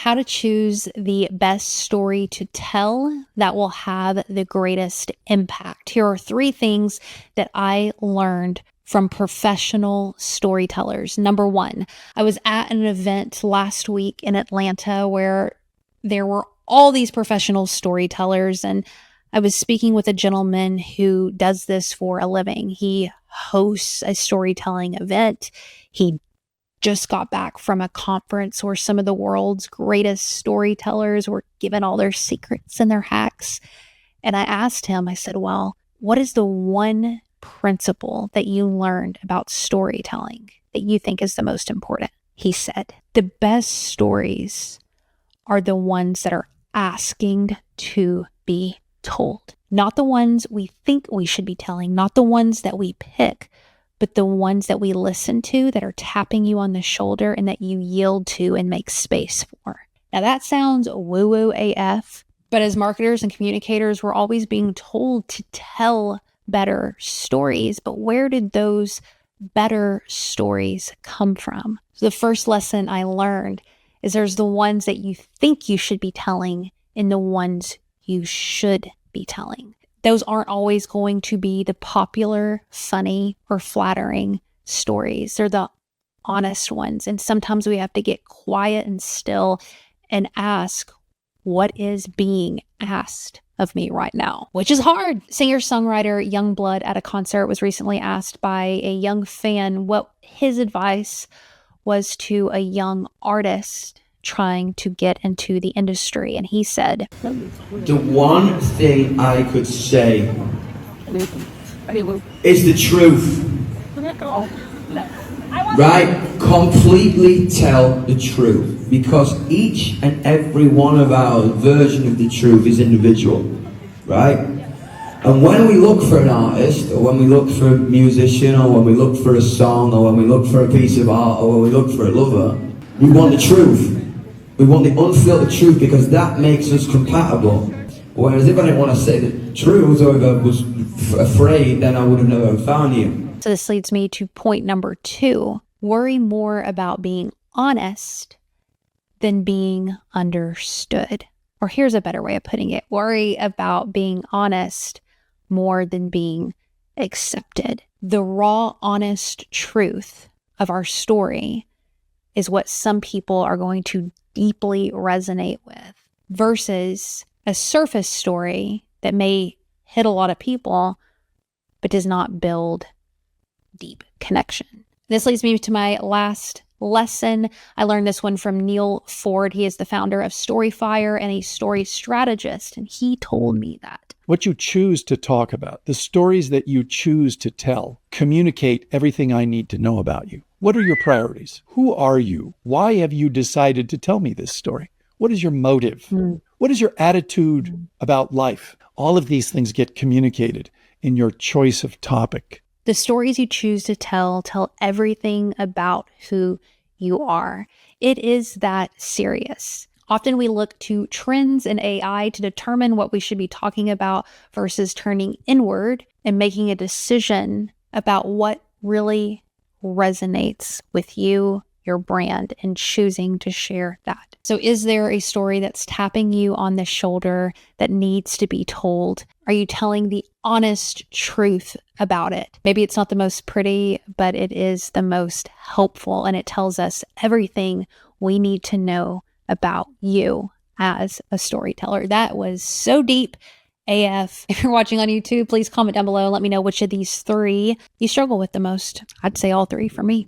how to choose the best story to tell that will have the greatest impact. Here are 3 things that I learned from professional storytellers. Number 1, I was at an event last week in Atlanta where there were all these professional storytellers, and I was speaking with a gentleman who does this for a living. He hosts a storytelling event. He just got back from a conference where some of the world's greatest storytellers were given all their secrets and their hacks. And I asked him, I said, well, what is the one principle that you learned about storytelling that you think is the most important? He said, the best stories are the ones that are asking to be told. Not the ones we think we should be telling, not the ones that we pick, but the ones that we listen to that are tapping you on the shoulder and that you yield to and make space for. Now that sounds woo-woo AF, but as marketers and communicators, we're always being told to tell better stories. But where did those better stories come from? So the first lesson I learned is there's the ones that you think you should be telling and the ones you should be telling. Those aren't always going to be the popular, funny, or flattering stories. They're the honest ones. And sometimes we have to get quiet and still and ask, what is being asked of me right now? Which is hard. Singer-songwriter Youngblood at a concert was recently asked by a young fan what his advice was to a young artist trying to get into the industry. And he said, the one thing I could say is the truth. Right? Completely tell the truth. Because each and every one of our version of the truth is individual. Right? And when we look for an artist, or when we look for a musician, or when we look for a song, or when we look for a piece of art, or when we look for a lover, we want the truth. We want the unfiltered truth because that makes us compatible. Whereas if I didn't want to say the truth, or if I was afraid, then I would have never found you. So this leads me to point number 2. Worry more about being honest than being understood. Or here's a better way of putting it. Worry about being honest more than being accepted. The raw, honest truth of our story is what some people are going to deeply resonate with versus a surface story that may hit a lot of people, but does not build deep connection. This leads me to my last lesson. I learned this one from Neal Foard. He is the founder of Storyfire and a story strategist, and he told me that what you choose to talk about, the stories that you choose to tell, communicate everything I need to know about you. What are your priorities? Who are you? Why have you decided to tell me this story? What is your motive? What is your attitude about life? All of these things get communicated in your choice of topic. The stories you choose to tell everything about who you are. It is that serious. Often we look to trends in AI to determine what we should be talking about versus turning inward and making a decision about what really resonates with you, your brand, and choosing to share that. So is there a story that's tapping you on the shoulder that needs to be told? Are you telling the honest truth about it? Maybe it's not the most pretty, but it is the most helpful, and it tells us everything we need to know about you as a storyteller. That was so deep AF. If you're watching on YouTube, please comment down below and let me know which of these 3 you struggle with the most. I'd say all 3 for me.